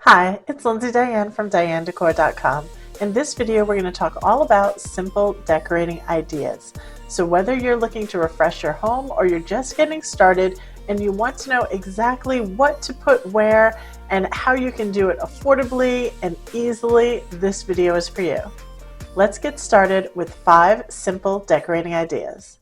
Hi, it's Lindsay Diane from DianeDecor.com. In this video, we're going to talk all about simple decorating ideas. So whether you're looking to refresh your home or you're just getting started and you want to know exactly what to put where and how you can do it affordably and easily, this video is for you. Let's get started with 5 simple decorating ideas.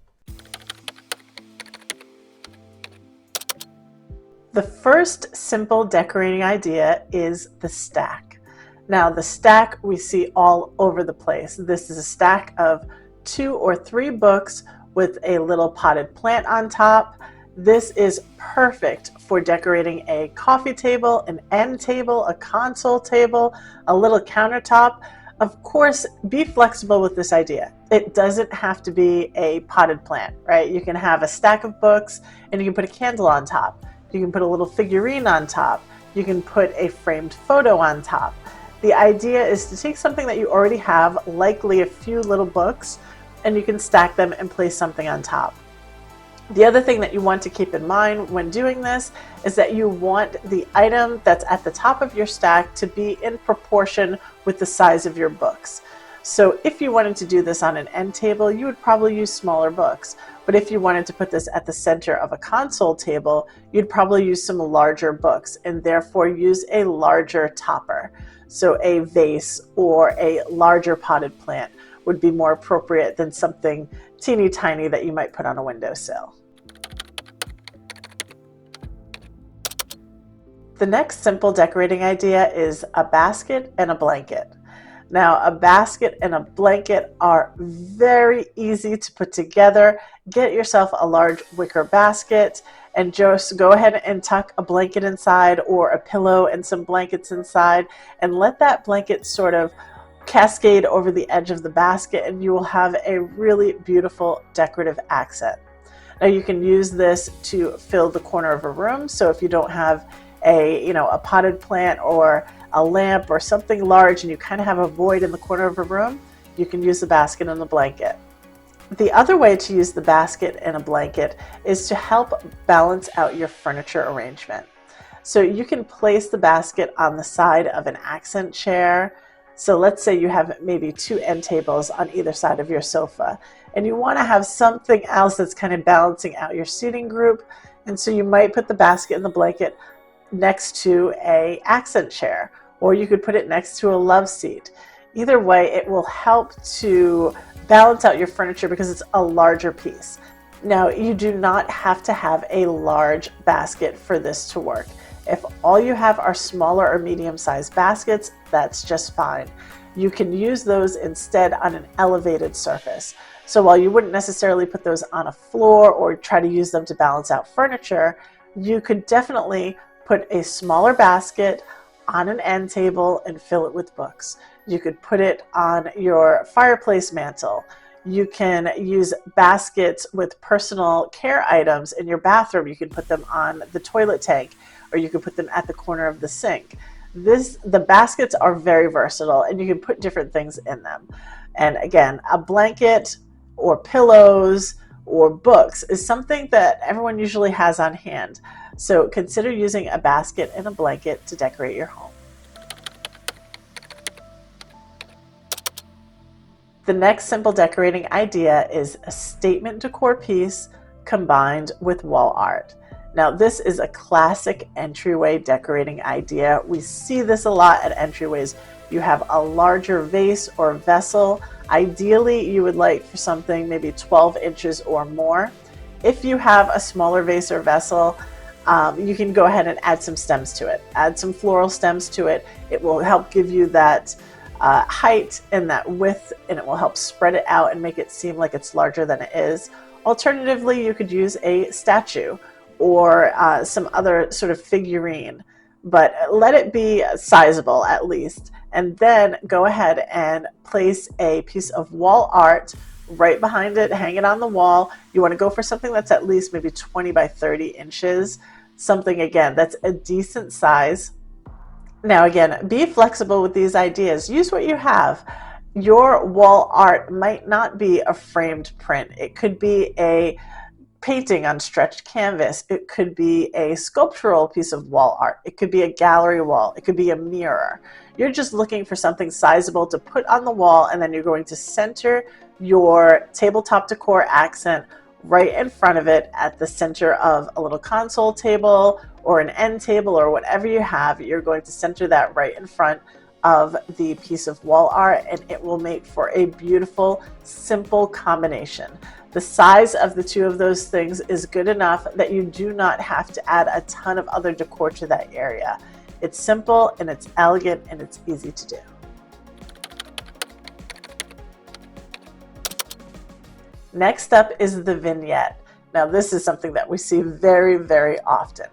The first simple decorating idea is the stack. Now the stack we see all over the place. This is a stack of 2 or 3 books with a little potted plant on top. This is perfect for decorating a coffee table, an end table, a console table, a little countertop. Of course, be flexible with this idea. It doesn't have to be a potted plant, right? You can have a stack of books and you can put a candle on top. You can put a little figurine on top. You can put a framed photo on top. The idea is to take something that you already have, likely a few little books, and you can stack them and place something on top. The other thing that you want to keep in mind when doing this is that you want the item that's at the top of your stack to be in proportion with the size of your books. So if you wanted to do this on an end table, you would probably use smaller books. But if you wanted to put this at the center of a console table, you'd probably use some larger books and therefore use a larger topper. So a vase or a larger potted plant would be more appropriate than something teeny tiny that you might put on a windowsill. The next simple decorating idea is a basket and a blanket. Now, a basket and a blanket are very easy to put together. Get yourself a large wicker basket and just go ahead and tuck a blanket inside or a pillow and some blankets inside and let that blanket sort of cascade over the edge of the basket and you will have a really beautiful decorative accent. Now, you can use this to fill the corner of a room. So if you don't have a potted plant or a lamp or something large and you kind of have a void in the corner of a room, you can use the basket and the blanket. The other way to use the basket and a blanket is to help balance out your furniture arrangement. So you can place the basket on the side of an accent chair. So let's say you have maybe 2 end tables on either side of your sofa and you want to have something else that's kind of balancing out your seating group. And so you might put the basket and the blanket next to an accent chair, or you could put it next to a love seat. Either way, it will help to balance out your furniture because it's a larger piece. Now, you do not have to have a large basket for this to work. If all you have are smaller or medium-sized baskets, that's just fine. You can use those instead on an elevated surface. So while you wouldn't necessarily put those on a floor or try to use them to balance out furniture, you could definitely put a smaller basket on an end table and fill it with books. You could put it on your fireplace mantle. You can use baskets with personal care items in your bathroom. You can put them on the toilet tank, or you can put them at the corner of the sink. The baskets are very versatile and you can put different things in them. And again, a blanket or pillows or books is something that everyone usually has on hand. So consider using a basket and a blanket to decorate your home. The next simple decorating idea is a statement decor piece combined with wall art. Now, this is a classic entryway decorating idea. We see this a lot at entryways. You have a larger vase or vessel. Ideally, you would like for something maybe 12 inches or more. If you have a smaller vase or vessel, you can go ahead and add some stems to it. Add some floral stems to it. It will help give you that height and that width, and it will help spread it out and make it seem like it's larger than it is. Alternatively, you could use a statue or some other sort of figurine, but let it be sizable at least. And then go ahead and place a piece of wall art right behind it, hang it on the wall. You want to go for something that's at least maybe 20 by 30 inches, something again that's a decent size. Now again, be flexible with these ideas. Use what you have. Your wall art might not be a framed print. It could be a painting on stretched canvas. It could be a sculptural piece of wall art. It could be a gallery wall. It could be a mirror. You're just looking for something sizable to put on the wall, and then you're going to center your tabletop decor accent right in front of it at the center of a little console table or an end table or whatever you have. You're going to center that right in front of the piece of wall art, and it will make for a beautiful, simple combination. The size of the two of those things is good enough that you do not have to add a ton of other decor to that area. It's simple and it's elegant and it's easy to do. Next up is the vignette. Now this is something that we see very, very often.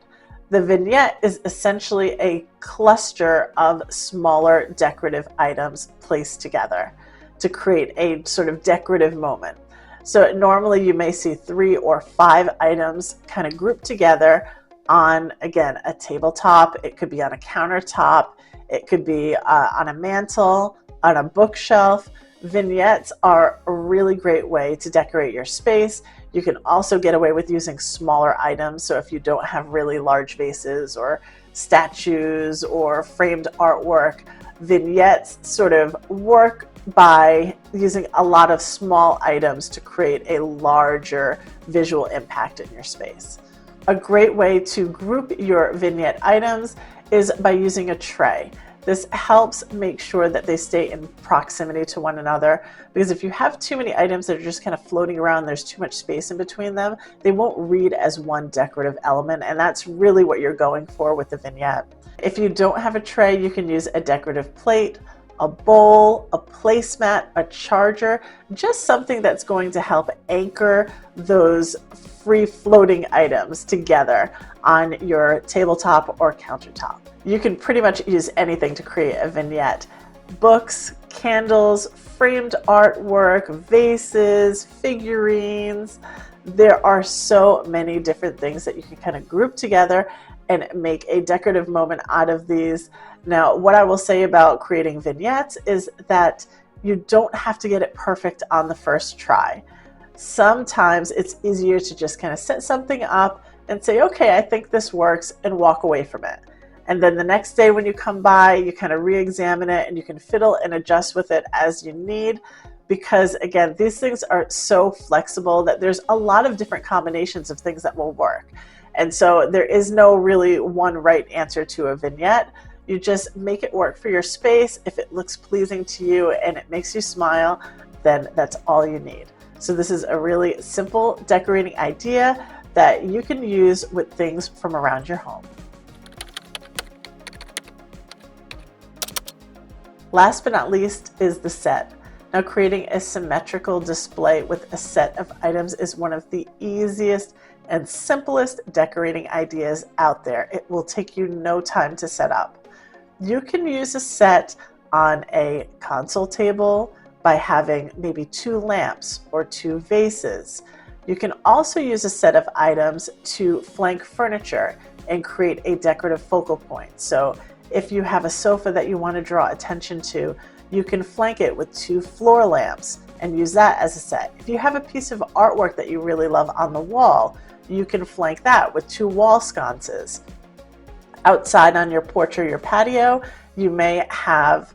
The vignette is essentially a cluster of smaller decorative items placed together to create a sort of decorative moment. So normally you may see 3 or 5 items kind of grouped together on, again, a tabletop. It could be on a countertop. It could be on a mantle, on a bookshelf. Vignettes are a really great way to decorate your space. You can also get away with using smaller items. So if you don't have really large vases or statues or framed artwork, vignettes sort of work by using a lot of small items to create a larger visual impact in your space. A great way to group your vignette items is by using a tray. This helps make sure that they stay in proximity to one another, because if you have too many items that are just kind of floating around, there's too much space in between them, they won't read as one decorative element, and that's really what you're going for with the vignette. If you don't have a tray, you can use a decorative plate, a bowl, a placemat, a charger, just something that's going to help anchor those free floating items together on your tabletop or countertop. You can pretty much use anything to create a vignette. Books, candles, framed artwork, vases, figurines. There are so many different things that you can kind of group together and make a decorative moment out of these. Now, what I will say about creating vignettes is that you don't have to get it perfect on the first try. Sometimes it's easier to just kind of set something up and say, okay, I think this works, and walk away from it. And then the next day when you come by, you kind of re-examine it and you can fiddle and adjust with it as you need. Because again, these things are so flexible that there's a lot of different combinations of things that will work. And so there is no really one right answer to a vignette. You just make it work for your space. If it looks pleasing to you and it makes you smile, then that's all you need. So this is a really simple decorating idea that you can use with things from around your home. Last but not least is the set. Now, creating a symmetrical display with a set of items is one of the easiest and simplest decorating ideas out there. It will take you no time to set up. You can use a set on a console table by having maybe 2 lamps or 2 vases. You can also use a set of items to flank furniture and create a decorative focal point. So if you have a sofa that you want to draw attention to, you can flank it with 2 floor lamps and use that as a set. If you have a piece of artwork that you really love on the wall, you can flank that with 2 wall sconces. Outside on your porch or your patio, you may have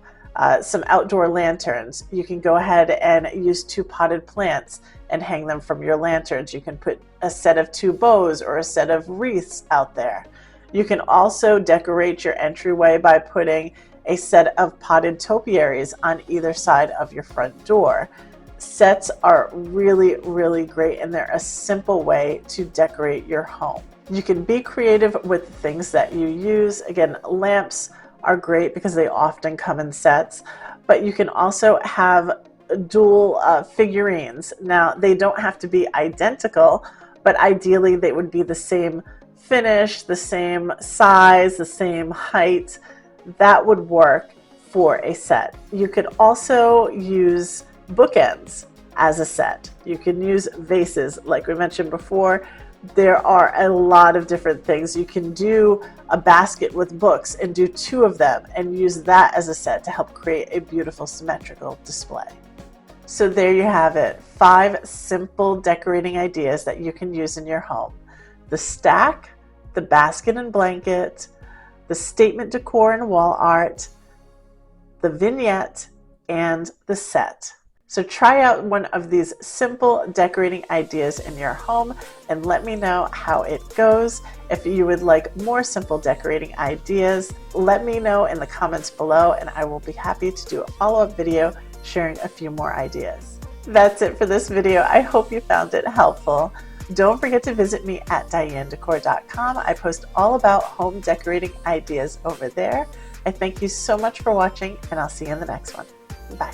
some outdoor lanterns. You can go ahead and use 2 potted plants and hang them from your lanterns. You can put a set of 2 bows or a set of wreaths out there. You can also decorate your entryway by putting a set of potted topiaries on either side of your front door. Sets are really, really great, and they're a simple way to decorate your home. You can be creative with things that you use. Again, lamps are great because they often come in sets, but you can also have dual figurines. Now, they don't have to be identical, but ideally they would be the same finish, the same size, the same height. That would work for a set. You could also use bookends as a set. You can use vases, like we mentioned before. There are a lot of different things. You can do a basket with books and do 2 of them and use that as a set to help create a beautiful symmetrical display. So there you have it, 5 simple decorating ideas that you can use in your home. The stack, the basket and blanket, the statement decor and wall art, the vignette, and the set. So try out one of these simple decorating ideas in your home and let me know how it goes. If you would like more simple decorating ideas, let me know in the comments below and I will be happy to do a follow-up video sharing a few more ideas. That's it for this video. I hope you found it helpful. Don't forget to visit me at dianedecor.com. I post all about home decorating ideas over there. I thank you so much for watching and I'll see you in the next one. Bye.